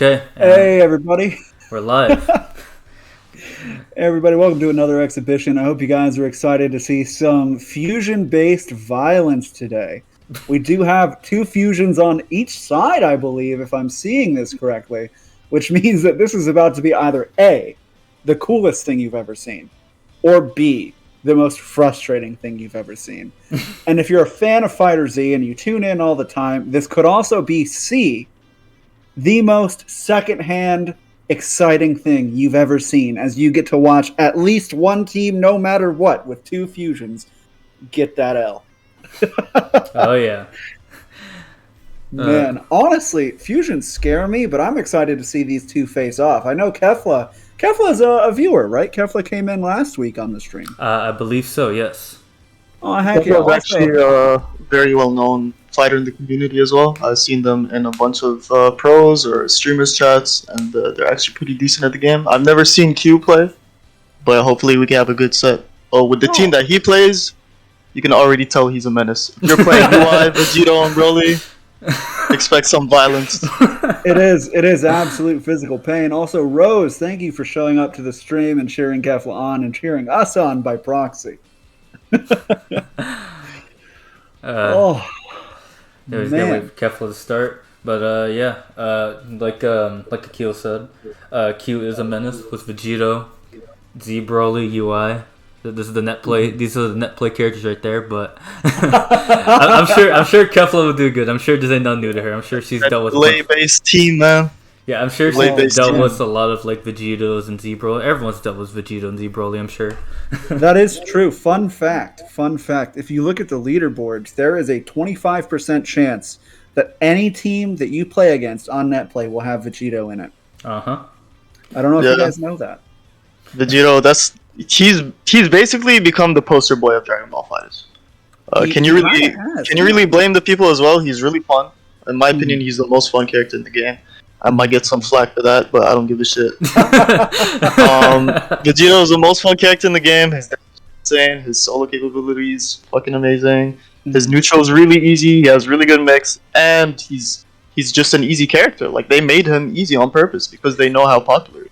Okay. Hey everybody. We're live. Everybody, welcome to another exhibition. I hope you guys are excited to see some fusion-based violence today. We do have two fusions on each side, I believe, if I'm seeing this correctly, which means that this is about to be either A, the coolest thing you've ever seen, or B, the most frustrating thing you've ever seen. And if you're a fan of FighterZ and you tune in all the time, this could also be C, the most secondhand exciting thing you've ever seen, as you get to watch at least one team, no matter what, with two fusions, get that L. Oh, yeah. Man, honestly, fusions scare me, but I'm excited to see these two face off. I know Kefla. Kefla's a viewer, right? Kefla came in last week on the stream. I believe so, yes. Oh, heck yeah. Kefla's actually a very well-known fighter in the community as well. I've seen them in a bunch of pros or streamers chats, and they're actually pretty decent at the game. I've never seen Q play, but hopefully we can have a good set. Oh, with the team that he plays, you can already tell he's a menace. If you're playing UI, Vegito, and Broly, expect some violence. It is absolute physical pain. Also, Rose, thank you for showing up to the stream and cheering Kefla on and cheering us on by proxy. Yeah, we was gonna wait for Kefla to start, but like Aqeel said, Q is a menace with Vegito, Z, Broly, UI. This is the net play. These are the net play characters right there. But I'm sure Kefla will do good. I'm sure this ain't nothing new to her. I'm sure she's dealt with Lay-based team, man. Yeah, I'm sure she's dealt with a lot of like Vegitos and Z Broly. Everyone's dealt with Vegito and Z Broly, I'm sure. That is true. Fun fact. If you look at the leaderboards, there is a 25% chance that any team that you play against on net play will have Vegito in it. Uh-huh. I don't know if you guys know that. Vegito, he's basically become the poster boy of Dragon Ball Fighters. Can you really blame the people as well? He's really fun. In my opinion, he's the most fun character in the game. I might get some flack for that, but I don't give a shit. Vegito is the most fun character in the game. His insane. His solo capabilities fucking amazing. His neutral is really easy. He has really good mix, and he's just an easy character. Like, they made him easy on purpose because they know how popular he is.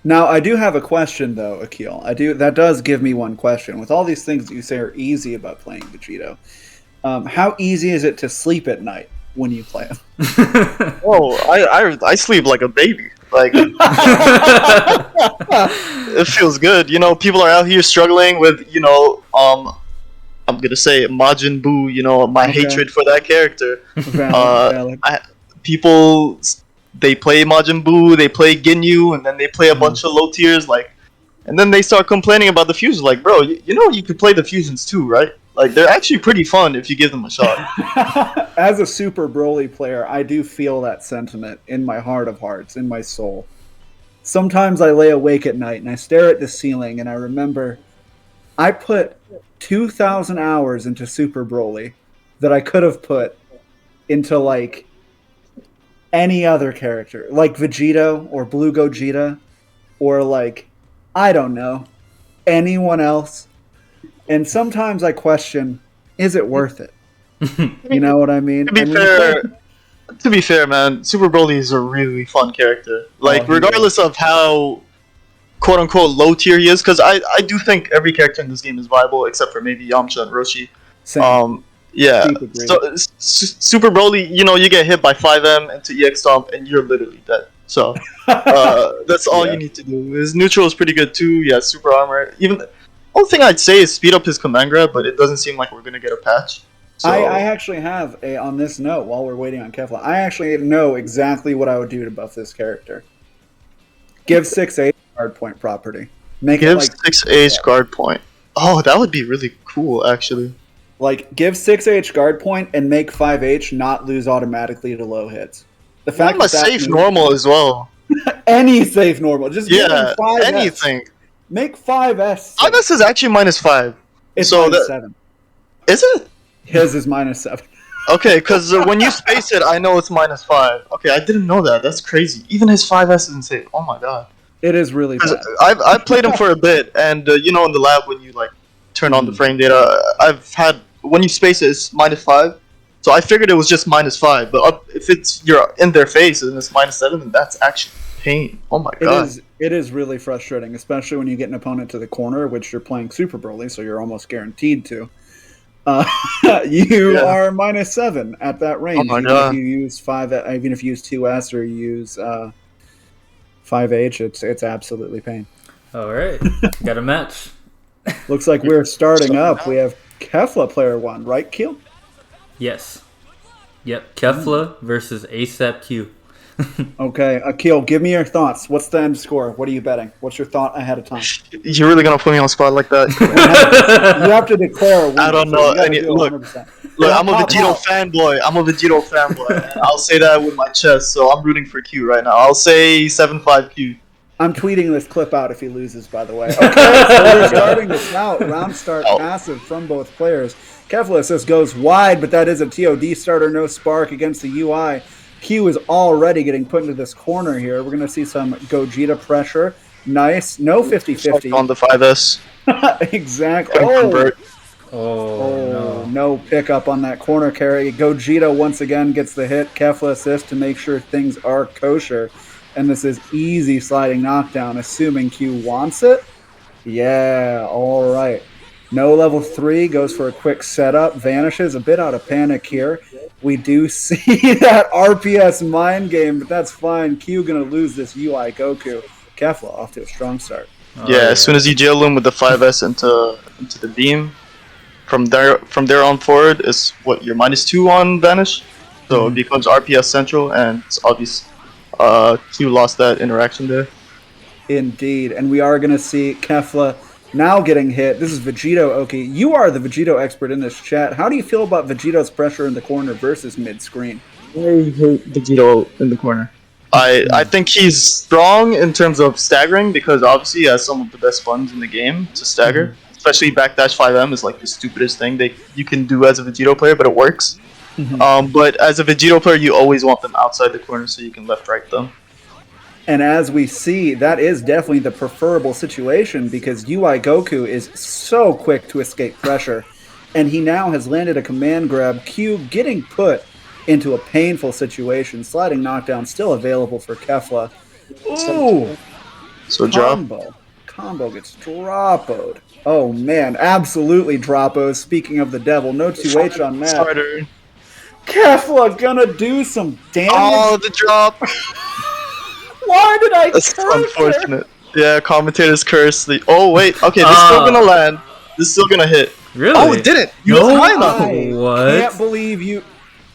Now, I do have a question though, Aqeel. That does give me one question. With all these things that you say are easy about playing Vegito, how easy is it to sleep at night when you play him? Oh, I sleep like a baby. Like, it feels good. You know, people are out here struggling with, I'm gonna say Majin Buu. My hatred for that character. Valid. People, they play Majin Buu, they play Ginyu, and then they play a bunch of low tiers, and then they start complaining about the fusions. Like, bro, you could play the fusions too, right? Like, they're actually pretty fun if you give them a shot. As a Super Broly player, I do feel that sentiment in my heart of hearts, in my soul. Sometimes I lay awake at night and I stare at the ceiling and I remember I put 2,000 hours into Super Broly that I could have put into, like, any other character. Like Vegito or Blue Gogeta or, like, I don't know, anyone else. And sometimes I question, is it worth it? You know what I mean? To be fair, man, Super Broly is a really fun character. Like, regardless of how quote-unquote low tier he is, because I do think every character in this game is viable, except for maybe Yamcha and Roshi. Same. Yeah. So, Super Broly, you get hit by 5M into EX Stomp, and you're literally dead. So, that's all you need to do. His neutral is pretty good too. He has super armor. Only thing I'd say is speed up his command grab, but it doesn't seem like we're gonna get a patch. So. I actually have on this note while we're waiting on Kefla. I actually know exactly what I would do to buff this character. Give 6H guard point property. Give 6H guard point. Oh, that would be really cool, actually. Like, give 6H guard point and make 5H not lose automatically to low hits. The fact that safe normal as well. Any safe normal, just give him 5S. Anything. Make 5S. 5S is actually -5. It's -7. Is it? His is -7. Okay, because when you space it, I know it's -5. Okay, I didn't know that. That's crazy. Even his 5S isn't safe. Oh my god. It is really bad. I've played him for a bit, and in the lab when you turn on the frame data, I've had when you space it, it's -5, So I figured it was just -5, but if you're in their face and it's -7, then that's actually pain. Oh my god. It is really frustrating, especially when you get an opponent to the corner, which you're playing Super Broly, so you're almost guaranteed to. You are -7 at that range. Oh my even god. if you use 5, even if you use 2S or you use 5H, it's absolutely pain. All right, got a match. Looks like we're starting up. We have Kefla player 1, right, Keel? Yes. Yep. Kefla versus ASAP Q. Okay, Aqeel, give me your thoughts. What's the end score? What are you betting? What's your thought ahead of time? You're really gonna put me on the spot like that? You have to declare a winner. I don't know. Look, I'm a Vegito fanboy. And I'll say that with my chest. So I'm rooting for Q right now. I'll say 7-5 Q. I'm tweeting this clip out if he loses, by the way. Okay, so we're starting this out. Round start passive from both players. Kefla says goes wide, but that is a TOD starter, no spark against the UI. Q is already getting put into this corner here. We're going to see some Gogeta pressure. Nice. No 50-50. On the 5S. Exactly. No pickup on that corner carry. Gogeta once again gets the hit. Kefla assist to make sure things are kosher. And this is easy sliding knockdown, assuming Q wants it. Yeah, all right. No level 3, goes for a quick setup, vanishes, a bit out of panic here. We do see that RPS mind game, but that's fine. Q gonna lose this UI Goku. Kefla off to a strong start. As soon as you jail him with the 5S into the beam, from there on forward is what, your -2 on vanish, so it becomes RPS central, and it's obvious Q lost that interaction there. Indeed, and we are gonna see Kefla now getting hit. This is Vegito. Okay, you are the Vegito expert in this chat. How do you feel about Vegito's pressure in the corner versus mid-screen? I hate Vegito in the corner. I think he's strong in terms of staggering, because obviously he has some of the best buttons in the game to stagger. Especially backdash 5M is like the stupidest thing you can do as a Vegito player, but it works. But as a Vegito player, you always want them outside the corner so you can left-right them. And as we see, that is definitely the preferable situation, because UI Goku is so quick to escape pressure. And he now has landed a command grab. Q getting put into a painful situation. Sliding knockdown still available for Kefla. Ooh! So drop. Combo gets droppoed. Oh man, absolutely droppo. Speaking of the devil, no 2H on that. Starter. Kefla gonna do some damage. Oh, the drop! Why did I That's curse unfortunate. Yeah, commentator's curse. Oh wait, okay, this is still gonna land. This is still gonna hit. Really? Oh, it didn't. You was high enough.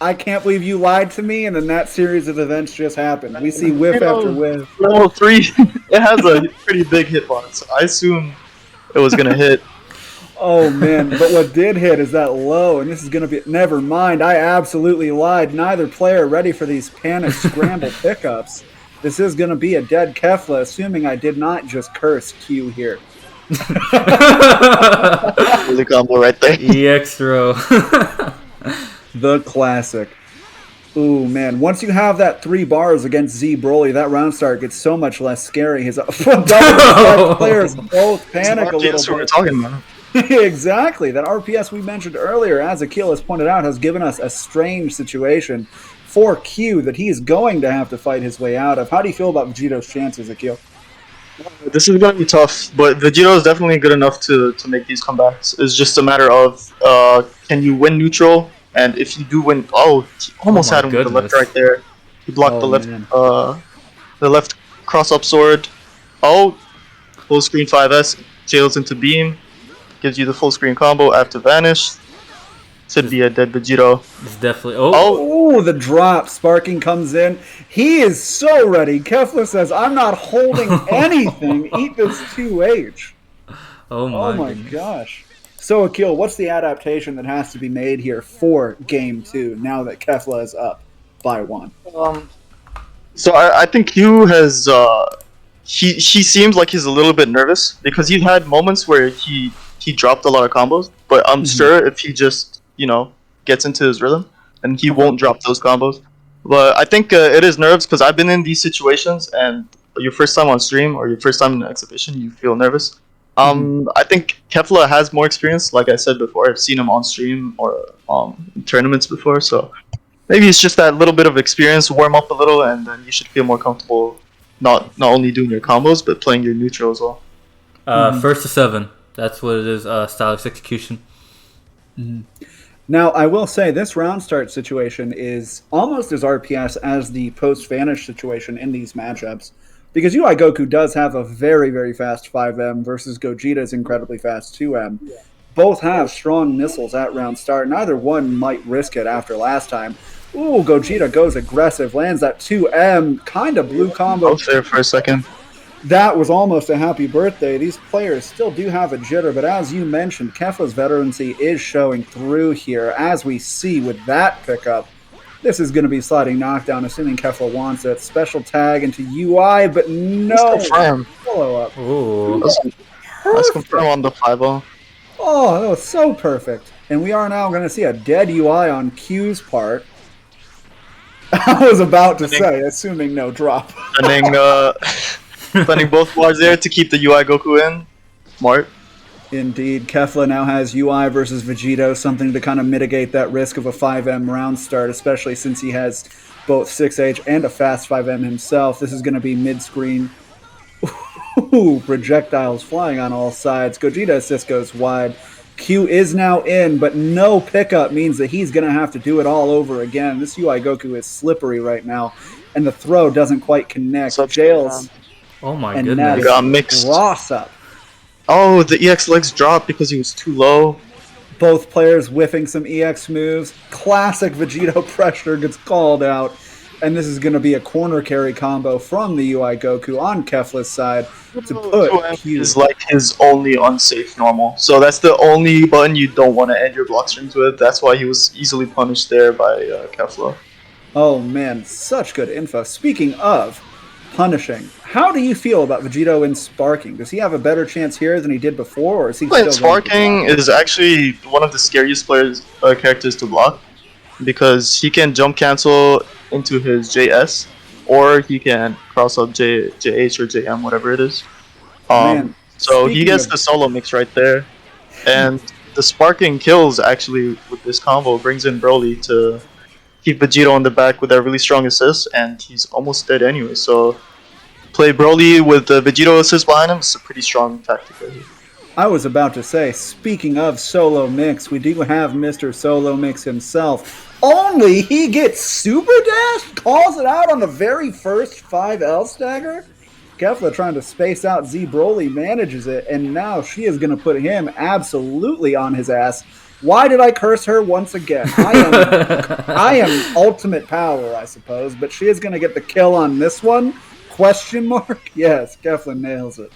I can't believe you lied to me, and then that series of events just happened. We see whiff after whiff. Level 3, it has a pretty big hitbox. So I assume it was gonna hit. Oh man, but what did hit is that low, and this is gonna be. Never mind, I absolutely lied. Neither player ready for these panic scramble pickups. This is going to be a dead Kefla, assuming I did not just curse Q here. The combo right there. EX throw. The classic. Ooh, man. Once you have that 3 bars against Z Broly, that round start gets so much less scary. His double players both panic a little bit. We're talking about. Exactly. That RPS we mentioned earlier, as Aqeel has pointed out, has given us a strange situation for Q that he is going to have to fight his way out of. How do you feel about Vegito's chances, Aqeel? This is going to be tough, but Vegito is definitely good enough to make these comebacks. It's just a matter of can you win neutral, and if you do win, he almost had him with the left right there. He blocked the left cross up sword. Oh, full screen 5S, jails into beam, gives you the full screen combo after vanish. Should be a dead Vegito. It's definitely. The drop. Sparking comes in. He is so ready. Kefla says, I'm not holding anything. Eat this 2H. Oh my gosh. So, Aqeel, what's the adaptation that has to be made here for Game 2 now that Kefla is up by 1? So I think Q has. He seems like he's a little bit nervous because he had moments where he dropped a lot of combos, but I'm sure if he just gets into his rhythm, and he won't drop those combos. But I think it is nerves, because I've been in these situations, and your first time on stream or your first time in an exhibition, you feel nervous. I think Kefla has more experience. Like I said before, I've seen him on stream or in tournaments before, so maybe it's just that little bit of experience, warm up a little, and then you should feel more comfortable not only doing your combos but playing your neutral as well. First to 7. That's what it is. Stylus execution. Now, I will say this round start situation is almost as RPS as the post-vanish situation in these matchups, because UI Goku does have a very, very fast 5M versus Gogeta's incredibly fast 2M. Both have strong missiles at round start. Neither one might risk it after last time. Ooh, Gogeta goes aggressive, lands that 2M, kind of blue combo. Both there for a second. That was almost a happy birthday. These players still do have a jitter, but as you mentioned, Kefla's veterancy is showing through here. As we see with that pickup, this is going to be sliding knockdown, assuming Kefla wants it. Special tag into UI, but no follow-up. Ooh. Let's confirm on the 5-0. Oh, that was so perfect. And we are now going to see a dead UI on Q's part. I was about to say, assuming no drop. Planning both bars there to keep the UI Goku in. Smart. Indeed. Kefla now has UI versus Vegito, something to kind of mitigate that risk of a 5M round start, especially since he has both 6H and a fast 5M himself. This is going to be mid-screen. Ooh, projectiles flying on all sides. Gogeta assist goes wide. Q is now in, but no pickup means that he's going to have to do it all over again. This UI Goku is slippery right now, and the throw doesn't quite connect. Jails. Oh my and goodness. Got mixed. Cross up. Oh, the EX legs dropped because he was too low. Both players whiffing some EX moves. Classic Vegito pressure gets called out. And this is going to be a corner carry combo from the UI Goku on Kefla's side to put Q. Is like his only unsafe normal. So that's the only button you don't want to end your block strings with. That's why he was easily punished there by Kefla. Oh man, such good info. Speaking of punishing, how do you feel about Vegito in sparking? Does he have a better chance here than he did before, or is he still sparking is actually one of the scariest characters to block, because he can jump cancel into his JS, or he can cross up JH or JM, whatever it is. So he gets the solo mix right there, and the sparking kills actually with this combo brings in Broly to keep Vegito on the back with a really strong assist, and he's almost dead anyway. So play Broly with the Vegito assist behind him is a pretty strong tactic right here. I was about to say, speaking of solo mix, we do have Mr. Solo Mix himself. Only he gets super dashed, calls it out on the very first 5L stagger. Kefla trying to space out Z Broly, manages it, and now she is going to put him absolutely on his ass. Why did I curse her once again? I am ultimate power, I suppose, but she is going to get the kill on this one? Question mark? Yes, Kefla nails it.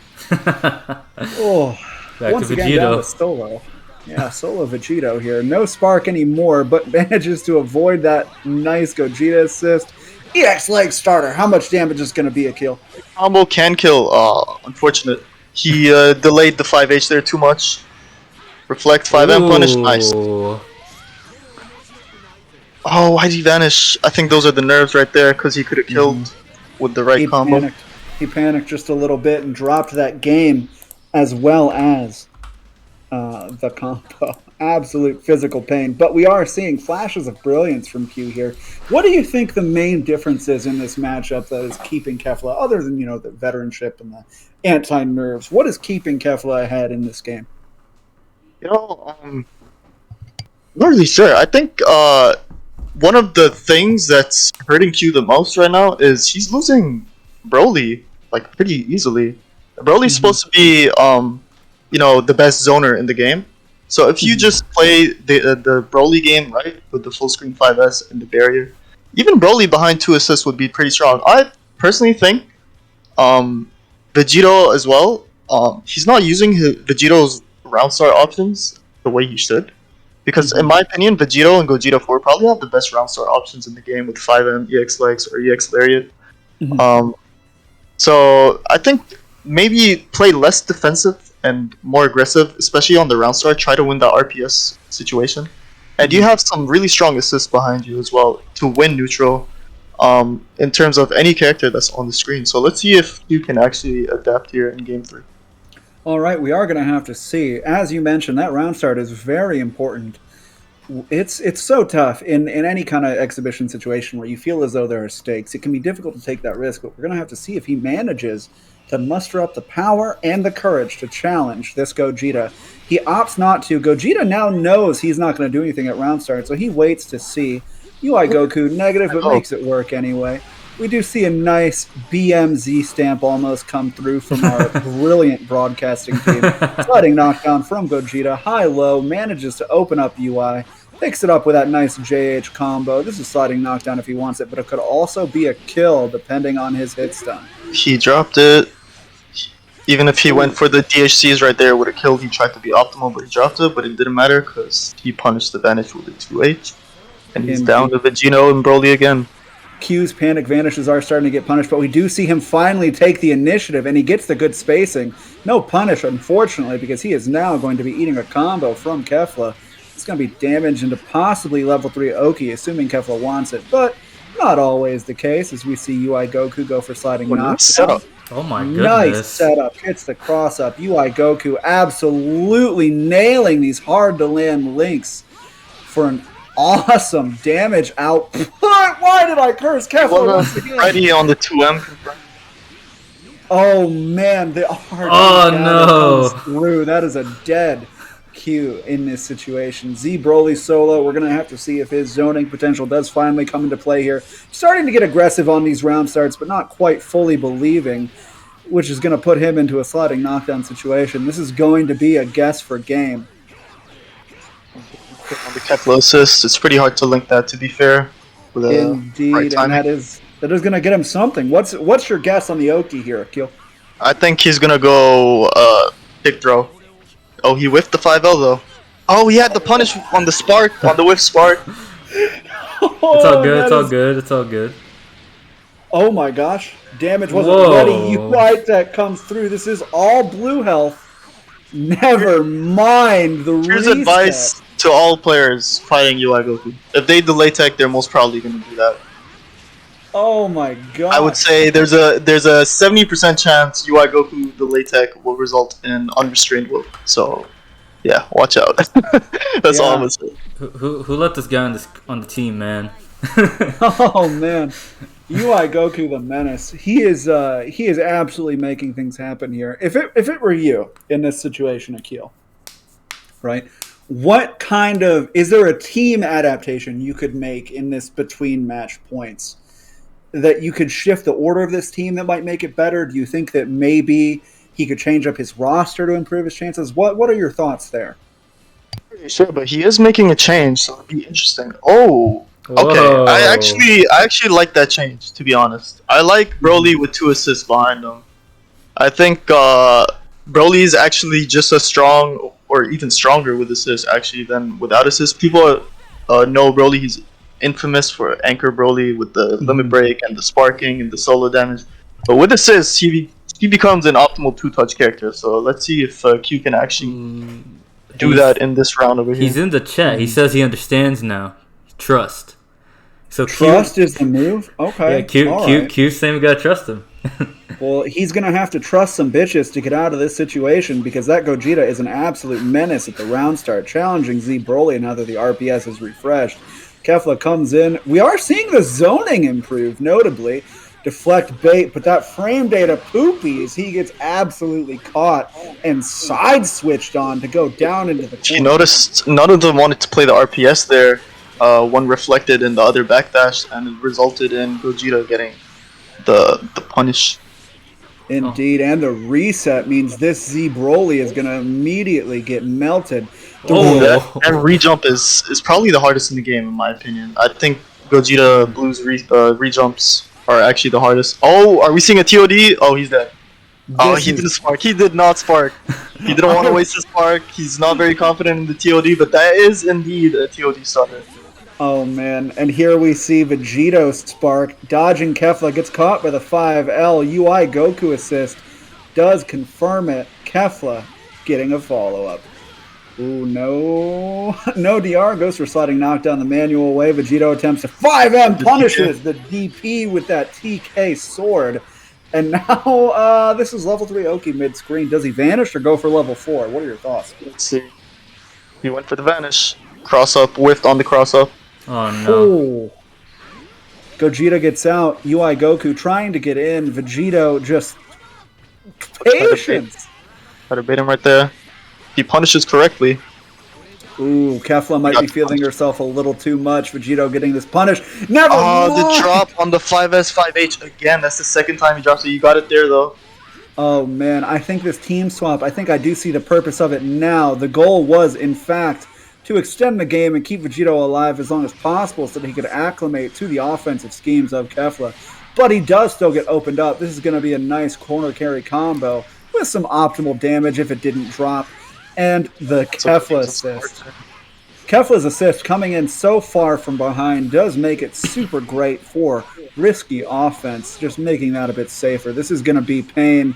Oh. Back Once to again, Vegito. down to Solo. Yeah, Solo Vegito here. No spark anymore, but manages to avoid that nice Gogeta assist. EX leg starter. How much damage is going to be a kill? Combo can kill. Unfortunate. He delayed the 5H there too much. Reflect 5M punish. Nice. Oh, why did he vanish? I think those are the nerves right there, because he could have killed with the right combo. He panicked just a little bit and dropped that game, as well as the combo. Absolute physical pain. But we are seeing flashes of brilliance from Q here. What do you think the main difference is in this matchup that is keeping Kefla, other than, the veteranship and the anti-nerves? What is keeping Kefla ahead in this game? I'm not really sure. I think one of the things that's hurting Q the most right now is he's losing Broly like pretty easily. Broly's supposed to be the best zoner in the game. So if you just play the Broly game right with the full screen 5S and the barrier, even Broly behind 2 assists would be pretty strong. I personally think Vegito as well. He's not using Vegito's round start options the way he should, because in my opinion, Vegito and Gogeta 4 probably have the best round start options in the game with 5M, EX Legs, or EX Lariat. So I think maybe play less defensive and more aggressive, especially on the round start. Try to win that RPS situation, and you have some really strong assists behind you as well to win neutral. In terms of any character that's on the screen. So let's see if you can actually adapt here in Game 3. All right, we are going to have to see. As you mentioned, that round start is very important. It's so tough in any kind of exhibition situation where you feel as though there are stakes. It can be difficult to take that risk, but we're going to have to see if he manages to muster up the power and the courage to challenge this Gogeta. He opts not to. Gogeta now knows he's not going to do anything at round start, so he waits to see. UI Goku negative, but makes it work anyway. We do see a nice BMZ stamp almost come through from our brilliant broadcasting team. Sliding knockdown from Gogeta, high-low, manages to open up UI, picks it up with that nice JH combo. This is sliding knockdown if he wants it, but it could also be a kill depending on his hit stun. He dropped it. Even if he went for the DHCs right there, would have killed. He tried to be optimal, but he dropped it, but it didn't matter because he punished the Vanish with a 2H. And he's down to Vegito and Broly again. Q's panic vanishes are starting to get punished, but we do see him finally take the initiative, and he gets the good spacing. No punish, unfortunately, because he is now going to be eating a combo from Kefla. It's going to be damage into possibly level 3 Oki, assuming Kefla wants it, but not always the case, as we see UI Goku go for sliding knockdown. Oh my goodness. Nice setup. Hits the cross up. UI Goku absolutely nailing these hard-to-land links for an awesome damage output. Why did I curse Kefla once again? Ready on the 2M. Oh man, the R. Oh no. Comes through. That is a dead Q in this situation. Z Broly solo. We're gonna have to see if his zoning potential does finally come into play here. Starting to get aggressive on these round starts, but not quite fully believing, which is gonna put him into a sliding knockdown situation. This is going to be a guess for game. On the Kefla assist, it's pretty hard to link that, to be fair. With Indeed, right and that is going to get him something. What's your guess on the Oki here, Aqeel? I think he's gonna go pick throw. Oh, he whiffed the 5L though. Oh, he had the punish on the spark, on the whiff spark. It's all good, it's all good, it's all good. Oh my gosh, damage wasn't ready. UI that comes through. This is all blue health. Never mind the reset. Here's advice to all players fighting UI Goku. If they delay tech, they're most probably going to do that. Oh my god. I would say there's a 70% chance UI Goku delay tech will result in unrestrained whip. So, yeah, watch out. That's all I'm going to say. Who let this guy on the team, man? Oh man. UI Goku the Menace. He is absolutely making things happen here. If it were you in this situation, Aqeel, right? What kind of, is there a team adaptation you could make in this between match points that you could shift the order of this team that might make it better? Do you think that maybe he could change up his roster to improve his chances? What are your thoughts there? Sure, but he is making a change, so it'd be interesting. Oh, okay. Whoa. I actually like that change, to be honest. I like Broly with 2 assists behind him. I think Broly is actually just as strong, or even stronger with assists actually than without assists. People know Broly. He's infamous for Anchor Broly with the limit break and the sparking and the solo damage. But with assists, he becomes an optimal 2-touch character. So let's see if Q can actually do that in this round over here. He's in the chat. He says he understands now. Trust. So trust is the move? Okay. Yeah, Q's saying we gotta trust him. Well, he's going to have to trust some bitches to get out of this situation because that Gogeta is an absolute menace at the round start, challenging Z Broly now that the RPS is refreshed. Kefla comes in. We are seeing the zoning improve, notably. Deflect bait, but that frame data poopies, he gets absolutely caught and side switched on to go down into the corner. You noticed none of them wanted to play the RPS there. One reflected in the other backdash, and it resulted in Gogeta getting the punish. Indeed, and the reset means this Z Broly is going to immediately get melted. And re-jump is probably the hardest in the game, in my opinion. I think Gogeta Blue's re-jumps are actually the hardest. Oh, are we seeing a TOD? Oh, he's dead. Oh, he didn't spark. He did not spark. He didn't want to waste his spark. He's not very confident in the TOD, but that is indeed a TOD starter. Oh man, and here we see Vegito spark, dodging Kefla, gets caught by the 5L, UI Goku assist, does confirm it, Kefla getting a follow-up. Ooh, no DR, goes for sliding knockdown the manual way, Vegito attempts to 5M, punishes the DP with that TK sword, And now this is level 3 Oki mid-screen. Does he vanish or go for level 4? What are your thoughts? Let's see. He went for the vanish. Cross up, whiffed on the cross up. Oh no. Oh. Gogeta gets out. UI Goku trying to get in. Vegito just patience. Try to bait him right there. He punishes correctly. Ooh, Kefla might be feeling herself a little too much. Vegito getting this punish. Never mind. The drop on the 5S 5H again. That's the second time he drops it. You got it there though. Oh man, I think this team swap, I think I do see the purpose of it now. The goal was, in fact, to extend the game and keep Vegito alive as long as possible so that he could acclimate to the offensive schemes of Kefla. But he does still get opened up. This is going to be a nice corner carry combo with some optimal damage if it didn't drop. And the Kefla assist. Kefla's assist coming in so far from behind does make it super great for risky offense, just making that a bit safer. This is going to be pain.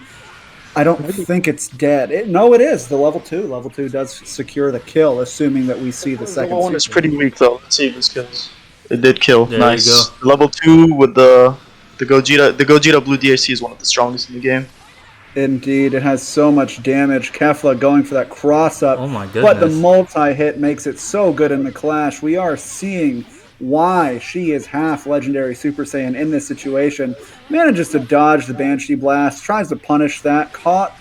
I don't think it's dead. No, it is. The level 2. Level 2 does secure the kill, assuming that we see the second. The one is pretty weak though. Let's see if this kills. It did kill. There nice. You go. Level 2 with the Gogeta. The Gogeta Blue DHC is one of the strongest in the game. Indeed, it has so much damage. Kefla going for that cross-up. Oh my goodness. But the multi-hit makes it so good in the clash. We are seeing why she is half Legendary Super Saiyan in this situation. Manages to dodge the Banshee Blast, tries to punish that. Caught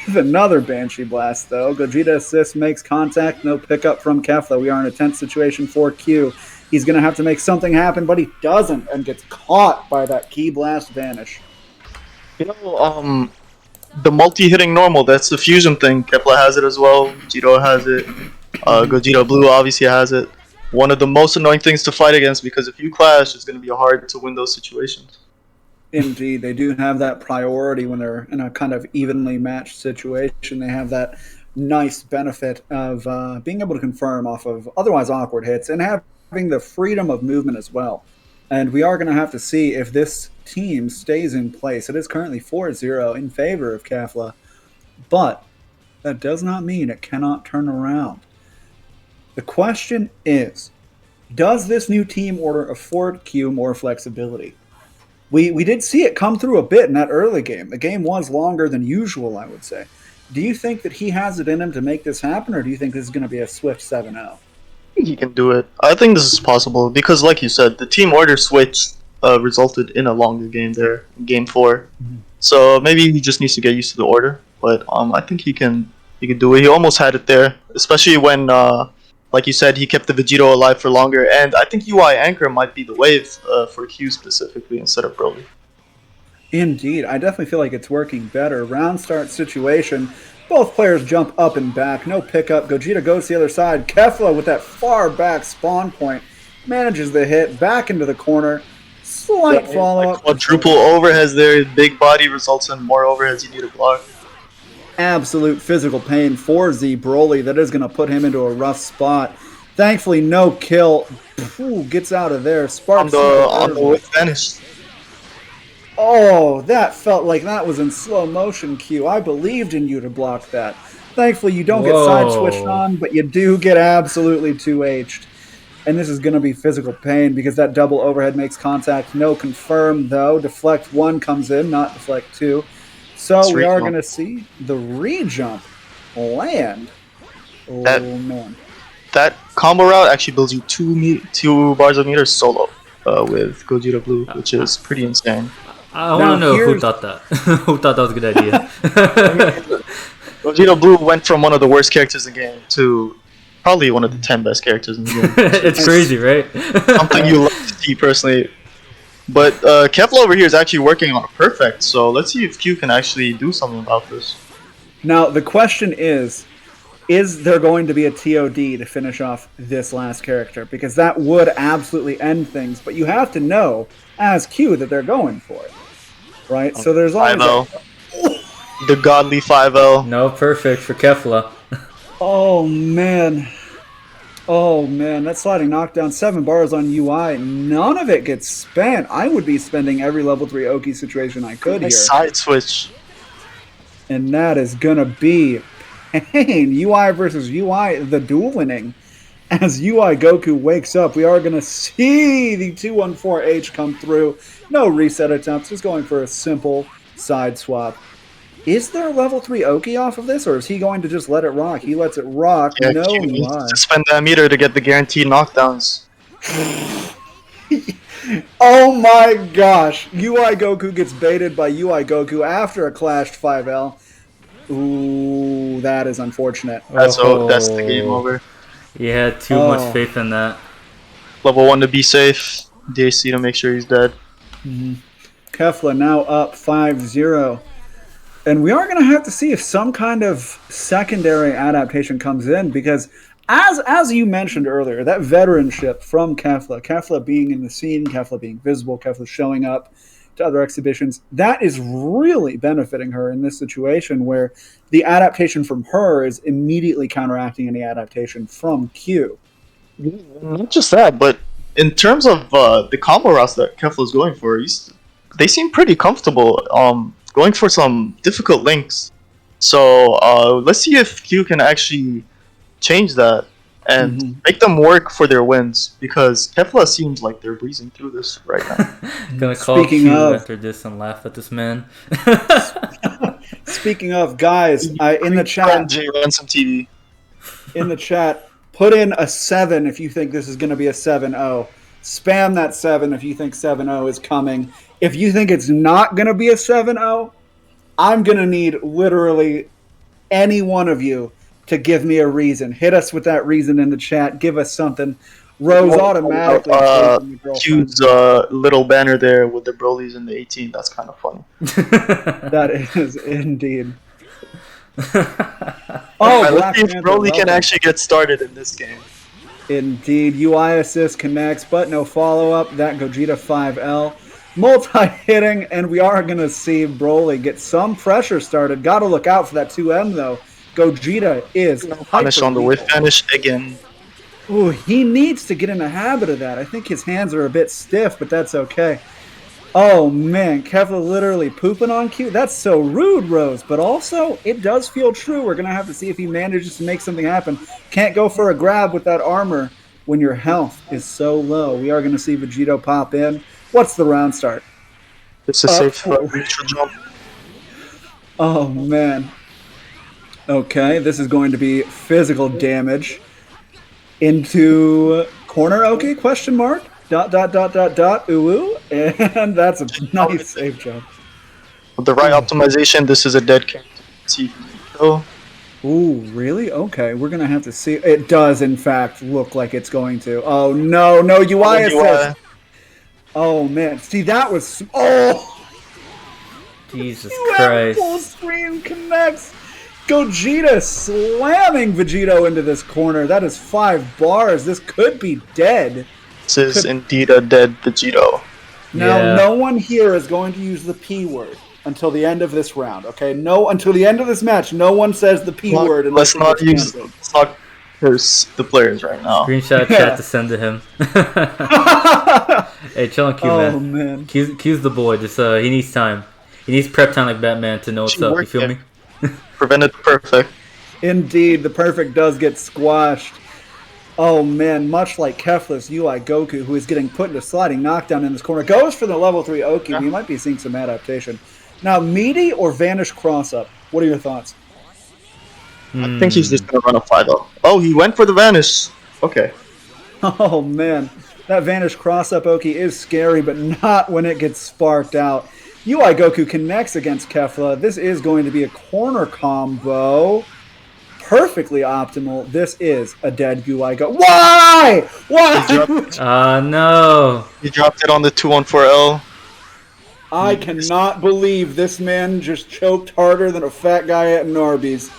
with another Banshee Blast, though. Gogeta assist makes contact. No pickup from Kefla. We are in a tense situation for Q. He's going to have to make something happen, but he doesn't and gets caught by that Ki Blast Vanish. You know, the multi-hitting normal, that's the fusion thing. Kefla has it as well. Vegito has it. Gogeta Blue obviously has it. One of the most annoying things to fight against because if you clash, it's going to be hard to win those situations. Indeed, they do have that priority when they're in a kind of evenly matched situation. They have that nice benefit of being able to confirm off of otherwise awkward hits and having the freedom of movement as well. And we are going to have to see if this team stays in place. It is currently 4-0 in favor of Kefla, but that does not mean it cannot turn around. The question is, does this new team order afford Q more flexibility? We did see it come through a bit in that early game. The game was longer than usual, I would say. Do you think that he has it in him to make this happen, or do you think this is going to be a swift 7-0? He can do it. I think this is possible because, like you said, the team order switch resulted in a longer game there, in Game 4. Mm-hmm. So maybe he just needs to get used to the order. But I think he can do it. He almost had it there, especially when, like you said, he kept the Vegito alive for longer. And I think UI Anchor might be the wave for Q specifically instead of Broly. Indeed, I definitely feel like it's working better. Round start situation. Both players jump up and back. No pickup. Gogeta goes to the other side. Kefla with that far back spawn point manages the hit back into the corner. Slight follow-up. Quadruple overheads there. Big body results in more overheads you need to block. Absolute physical pain for Z Broly. That is going to put him into a rough spot. Thankfully, no kill. Ooh, gets out of there. Sparks on the way finished. Oh, that felt like that was in slow motion, Q. I believed in you to block that. Thankfully, you don't get side switched on, but you do get absolutely 2H'd. And this is going to be physical pain because that double overhead makes contact. No confirm, though. Deflect 1 comes in, not deflect 2. So we are going to see the re-jump land. Oh, man. That combo route actually builds you 2 bars of meters solo with Gogeta Blue, which is pretty insane. I want to know who thought that. Who thought that was a good idea? Gogeta Blue went from one of the worst characters in the game to probably one of the 10 best characters in the game. It's crazy, right? Something you love to see personally. But Kefla over here is actually working on a perfect, so let's see if Q can actually do something about this. Now, the question is there going to be a TOD to finish off this last character? Because that would absolutely end things, but you have to know, as Q, that they're going for it. Right? So there's always the godly 5L. No, perfect for Kefla. Oh, man. Oh, man. That sliding knockdown. 7 bars on UI. None of it gets spent. I would be spending every level 3 Oki situation I could here. Side switch. And that is going to be pain. UI versus UI, the dual winning. as UI Goku wakes up, we are going to see the 214H come through. No reset attempts, just going for a simple side swap. Is there a level 3 Oki off of this, or is he going to just let it rock? He lets it rock, Yeah, no Q needs UI. to spend that meter to get the guaranteed knockdowns. Oh my gosh! UI Goku gets baited by UI Goku after a clashed 5L. Ooh, that is unfortunate. That's the game over. You had too much faith in that. Level 1 to be safe. DAC to make sure he's dead. Kefla now up 5-0. And we are going to have to see if some kind of secondary adaptation comes in, because as you mentioned earlier, that veteranship from Kefla being in the scene, Kefla being visible, Kefla showing up to other exhibitions, that is really benefiting her in this situation where the adaptation from her is immediately counteracting any adaptation from Q. Not just that, but in terms of the combo routes that Kefla is going for, they seem pretty comfortable going for some difficult links. So let's see if Q can actually change that and make them work for their wins, because Kefla seems like they're breezing through this right now. Gonna call Q after this and laugh at this man. Speaking of, guys, in the chat, run some TV. In the chat, put in a 7 if you think this is going to be a 7-0. Spam that 7 if you think 7-0 is coming. If you think it's not going to be a 7-0, I'm going to need literally any one of you to give me a reason. Hit us with that reason in the chat. Give us something. Rose automatically. Q's little banner there with the Broly's and the 18. That's kind of funny. That is indeed. Let's see if Broly can actually get started in this game. Indeed. UI assist connects, but no follow-up. That Gogeta 5L. Multi-hitting, and we are going to see Broly get some pressure started. Got to look out for that 2M, though. Gogeta is punish on the whiff vanish again. Ooh, he needs to get in the habit of that. I think his hands are a bit stiff, but that's okay. Oh, man. Kefla literally pooping on Q. That's so rude, Rose. But also, it does feel true. We're going to have to see if he manages to make something happen. Can't go for a grab with that armor when your health is so low. We are going to see Vegito pop in. What's the round start? It's a safe neutral jump. Oh, man. Okay, this is going to be physical damage into corner. Okay, question mark. ... Ooh, and that's a nice save jump. With the right optimization, this is a dead character. Ooh, really? Okay, we're gonna have to see. It does, in fact, look like it's going to. Oh no, no UI assist. Oh man, see that was. Oh, Jesus Christ! Full screen connects. Gogeta slamming Vegito into this corner. That is 5 bars. This could be dead. This is indeed a dead Vegito. Now, no one here is going to use the P word until the end of this round, okay? No, until the end of this match, no one says the P word. Let's not curse the players right now. Screenshot chat to send to him. Hey, chill on Q, man. Oh, man. Q's the boy. Just he needs time. He needs prep time like Batman to know what's up. You feel me? Prevented the perfect. Indeed, the perfect does get squashed. Oh man, much like Kefla's UI Goku, who is getting put into sliding knockdown in this corner, goes for the level 3 Oki. We might be seeing some adaptation. Now, meaty or vanish cross-up? What are your thoughts? I think he's just going to run a 5-0. Oh, he went for the vanish. Okay. Oh man, that vanish cross-up Oki is scary, but not when it gets sparked out. UI Goku connects against Kefla. This is going to be a corner combo. Perfectly optimal. This is a dead UI Goku. Why? Why? No. He dropped it on the 214L. I cannot believe this man just choked harder than a fat guy at an Arby's.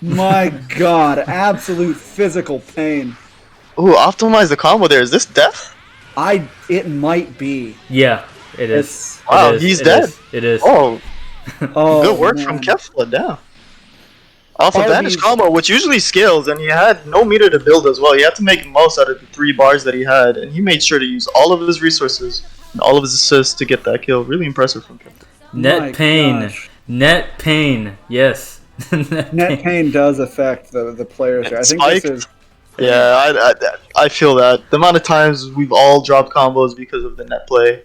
My God, absolute physical pain. Ooh, optimize the combo there. Is this death? It might be. Yeah, it is. Wow, he's dead. It is. Oh, good work from Kefla, damn. Off a vanish combo, which usually scales, and he had no meter to build as well. He had to make most out of the 3 bars that he had, and he made sure to use all of his resources and all of his assists to get that kill. Really impressive from Kefla. Net pain. Net pain. Yes. Net pain does affect the players there. I think this is Yeah, I feel that. The amount of times we've all dropped combos because of the net play.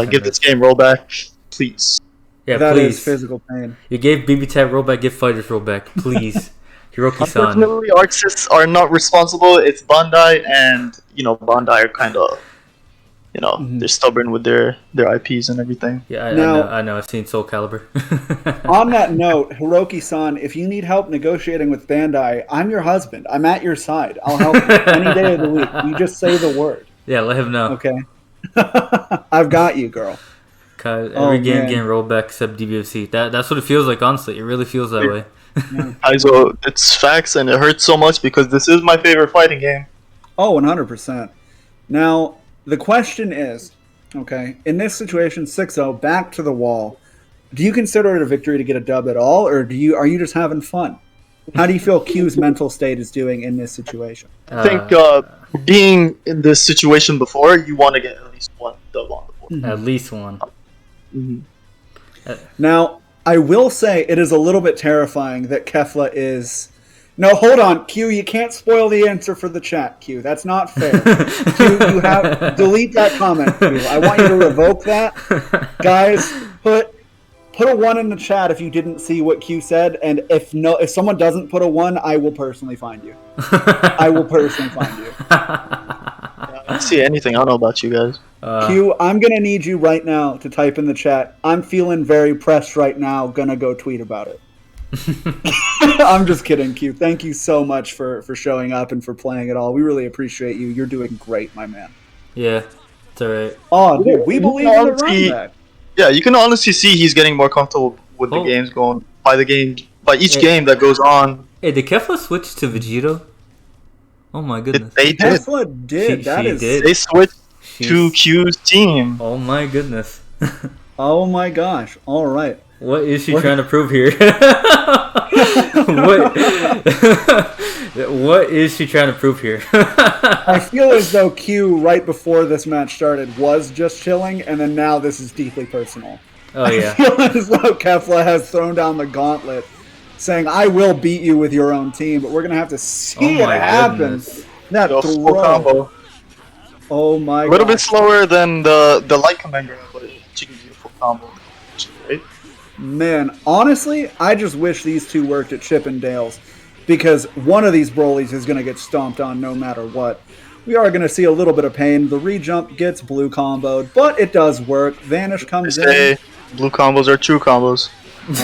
Give this game rollback, please. Yeah, that please. is physical pain. You gave BB Tag rollback, give FighterZ rollback, please. Hiroki-san. Unfortunately, Arxis are not responsible. It's Bandai, and Bandai are kind of, they're stubborn with their IPs and everything. Yeah, I know. I've seen Soul Calibur. On that note, Hiroki-san, if you need help negotiating with Bandai, I'm your husband. I'm at your side. I'll help you any day of the week. You just say the word. Yeah, let him know. Okay. I've got you, girl. Every game getting rolled back except DBFZ. That's what it feels like, honestly. It really feels that way. Aizo, it's facts, and it hurts so much because this is my favorite fighting game. Oh, 100%. Now, the question is, okay, in this situation, 6-0, back to the wall. Do you consider it a victory to get a dub at all, or are you just having fun? How do you feel Q's mental state is doing in this situation? I think being in this situation before, you want to get at least one dub on the board. At least one. Now, I will say it is a little bit terrifying that Kefla is... No, hold on, Q, you can't spoil the answer for the chat, Q. That's not fair. Q, you have... Delete that comment, Q. I want you to revoke that. Guys, put a 1 in the chat if you didn't see what Q said, and if someone doesn't put a 1, I will personally find you. I will personally find you. I don't see anything. I don't know about you guys. Q, I'm going to need you right now to type in the chat. I'm feeling very pressed right now. Gonna go tweet about it. I'm just kidding, Q. Thank you so much for showing up and for playing it all. We really appreciate you. You're doing great, my man. Yeah, it's alright. Oh, dude, we believe in the run back. Yeah, you can honestly see he's getting more comfortable with the games going by each game that goes on. Hey, did Kefla switch to Vegito? Oh my goodness. They did. Kefla did. Did. They switched to Q's team. Oh my goodness. Oh my gosh. All right. What is she trying to prove here? What is she trying to prove here? I feel as though Q, right before this match started, was just chilling, and then now this is deeply personal. Oh, yeah. I feel as though Kefla has thrown down the gauntlet, saying, I will beat you with your own team, but we're going to have to see it happen. That full combo. Oh my god. A little bit slower than the light commander, but she can do a full combo. Right? Man, honestly, I just wish these two worked at Chippendales, because one of these Brolys is going to get stomped on no matter what. We are going to see a little bit of pain. The re-jump gets blue comboed, but it does work. Vanish comes in. Blue combos are true combos.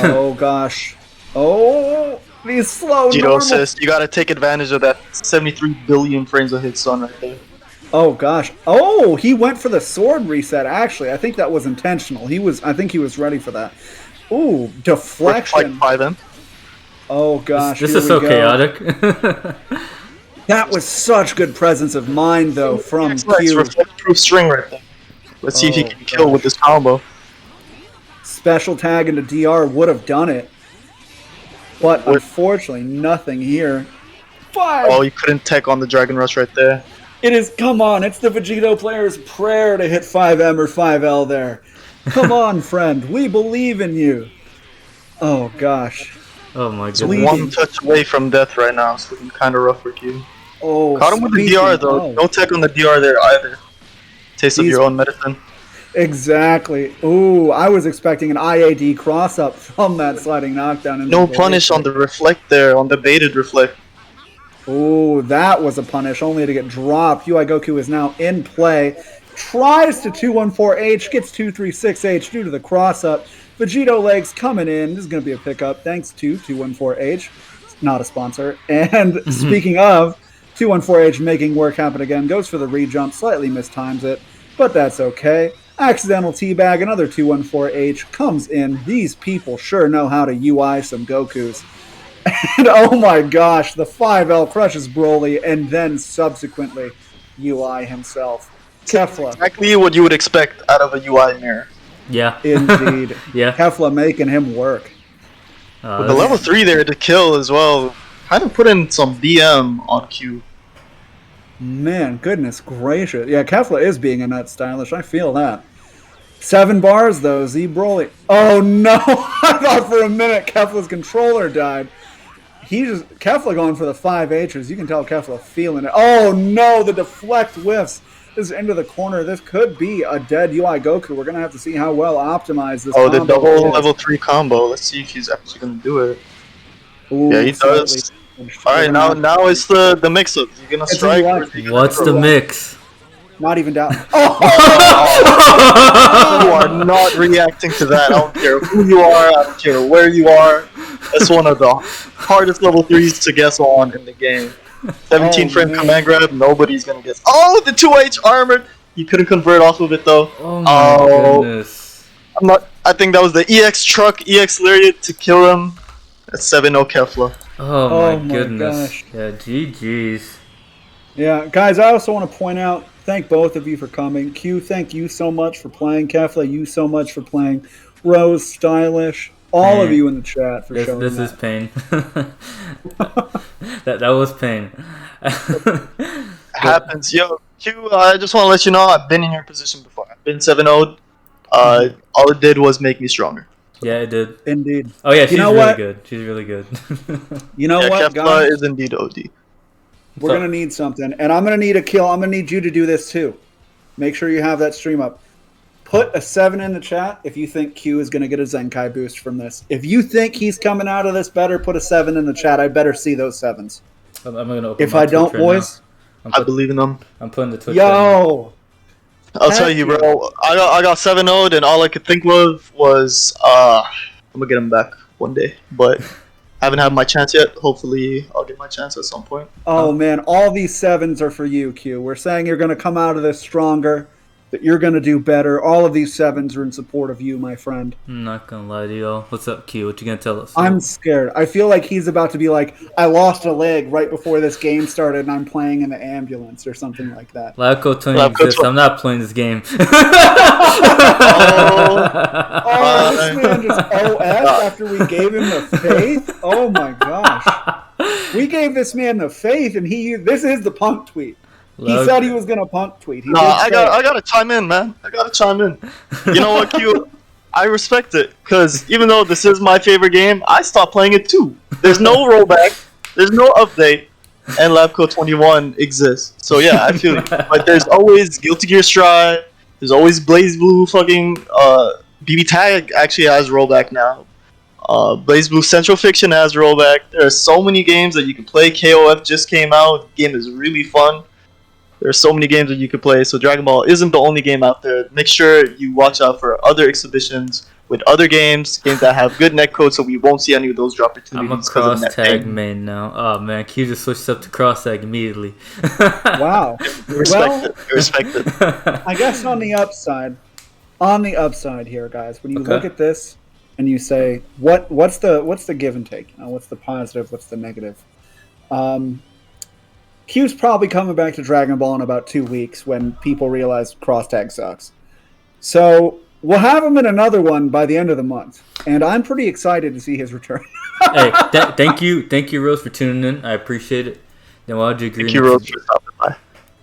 Oh gosh. Oh, these slow Gito says you got to take advantage of that 73 billion frames of hit stun right there. Oh gosh. Oh, he went for the sword reset, actually. I think that was intentional. I think he was ready for that. Ooh, deflection. Like 5M. Oh gosh. This is so chaotic. That was such good presence of mind, though, from Q. It's reflect-proof string right there. Let's see if he can kill with this combo. Special tag into DR would have done it. But unfortunately, nothing here. 5! Oh, you couldn't tech on the Dragon Rush right there. It is, come on, it's the Vegito player's prayer to hit 5M or 5L there. Come on, friend, we believe in you. Oh, gosh. Oh, my goodness. So one touch away from death right now. It's looking kind of rough for you. Oh, caught him with the DR, though. No tech on the DR there either. Taste of your own medicine. Exactly. Ooh, I was expecting an IAD cross-up from that sliding knockdown. No punish on the reflect there, on the baited reflect. Ooh, that was a punish, only to get dropped. UI Goku is now in play. Tries to 214H, gets 236H due to the cross-up. Vegito legs coming in. This is going to be a pickup thanks to 214H. Not a sponsor. And speaking of 214H making work happen again, goes for the re-jump, slightly mistimes it, but that's okay. Accidental teabag, another 214H comes in. These people sure know how to UI some Gokus. And oh my gosh, the 5L crushes Broly and then subsequently UI himself. Kefla. Exactly what you would expect out of a UI mirror. Yeah. Indeed. Yeah. Kefla making him work. With the level 3 there to kill as well, kind of put in some BM on Q. Man, goodness gracious. Yeah, Kefla is being a nut stylish. I feel that. 7 bars, though. Z Broly. Oh, no. I thought for a minute Kefla's controller died. Kefla going for the 5H's. You can tell Kefla feeling it. Oh no, the deflect whiffs. This is into the corner. This could be a dead UI Goku. We're gonna have to see how well optimized this. Oh, the double level 3 combo. Let's see if he's actually gonna do it. Ooh, yeah, he does. All right, now it's the mix-up. You're gonna strike. What's the mix? Not even down. Oh! You are not reacting to that. I don't care who you are. I don't care where you are. That's one of the hardest level 3s to guess on in the game. 17 frame command grab. Nobody's gonna guess. Oh, the 2H armored. You couldn't convert off of it though. Oh my goodness. I think that was the EX truck, EX lariat to kill him. That's 7-0 Kefla. Oh my goodness. Gosh. Yeah, GG's. Yeah, guys, I also want to point out, thank both of you for coming. Q, thank you so much for playing. Kefla, you so much for playing. Rose, Stylish, all of you in the chat for showing This is pain. that was pain. Happens. Yo, Q, I just want to let you know I've been in your position before. I've been 7-0'd. All it did was make me stronger. Yeah, it did. Indeed. Oh yeah, she's really good. She's really good. You know what, Kefla guys? is indeed OD. We're going to need something. And I'm going to need Aqeel. I'm going to need you to do this too. Make sure you have that stream up. Put a 7 in the chat if you think Q is going to get a Zenkai boost from this. If you think he's coming out of this better, put a 7 in the chat. I better see those 7s. I'm going to open if I don't, boys. I believe in them. I'm putting the Twitch. Yo! I'll tell you, bro. I got 7-0'd, and all I could think of was I'm going to get him back one day. But I haven't had my chance yet. Hopefully, I'll get my chance at some point. Oh, man. All these 7s are for you, Q. We're saying you're going to come out of this stronger, that you're going to do better. All of these 7s are in support of you, my friend. I'm not going to lie to y'all. What's up, Q? What you going to tell us? I'm scared. I feel like he's about to be like, I lost a leg right before this game started, and I'm playing in the ambulance or something like that. Labco 20 exists. I'm not playing this game. This man just OF after we gave him the faith? Oh my gosh. We gave this man the faith, and this is the punk tweet. He said he was going to punk tweet. I gotta chime in, man. I gotta chime in. You know what, Q? I respect it, because even though this is my favorite game, I stopped playing it too. There's no rollback, there's no update, and Labco 21 exists. So yeah, I feel it. But there's always Guilty Gear Strive, there's always Blaze Blue fucking, BB Tag actually has rollback now. Blaze Blue Central Fiction has rollback. There are so many games that you can play. KOF just came out. The game is really fun. There's so many games that you could play, so Dragon Ball isn't the only game out there. Make sure you watch out for other exhibitions with other games that have good netcode, so we won't see any of those drop opportunities. I'm a cross tag main now. Oh man, Q just switched up to cross tag immediately. Wow. Respect it. I guess on the upside here, guys, when you look at this and you say, what's the give and take? What's the positive? What's the negative? Q's probably coming back to Dragon Ball in about 2 weeks when people realize cross tag sucks. So we'll have him in another one by the end of the month, and I'm pretty excited to see his return. Hey, thank you, Rose, for tuning in. I appreciate it. Then why would you agree? Thank you, Rose, for stopping by.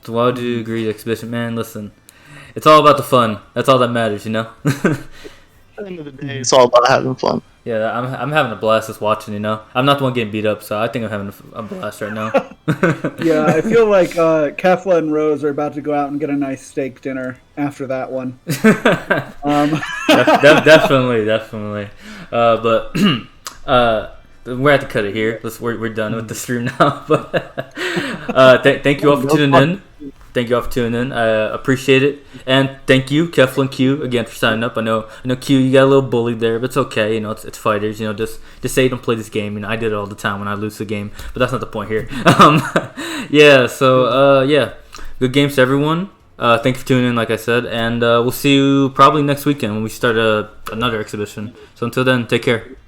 So why would you agree, Exhibition Man? Listen, it's all about the fun. That's all that matters, you know. At the end of the day, it's all about having fun. Yeah, I'm having a blast just watching, you know. I'm not the one getting beat up, so I think I'm having a blast right now. Yeah, I feel like Kefla and Rose are about to go out and get a nice steak dinner after that one. Definitely. But we're at to cut it here. We're done with the stream now. But thank you all for tuning in. Thank you all for tuning in. I appreciate it. And thank you, Kefla and Q, again for signing up. I know Q, you got a little bullied there, but it's okay. You know, it's fighters. You know, just say you don't play this game. You know, I did it all the time when I lose the game, but that's not the point here. Yeah. So yeah, good games to everyone. Thank you for tuning in, like I said, and we'll see you probably next weekend when we start another exhibition. So until then, take care.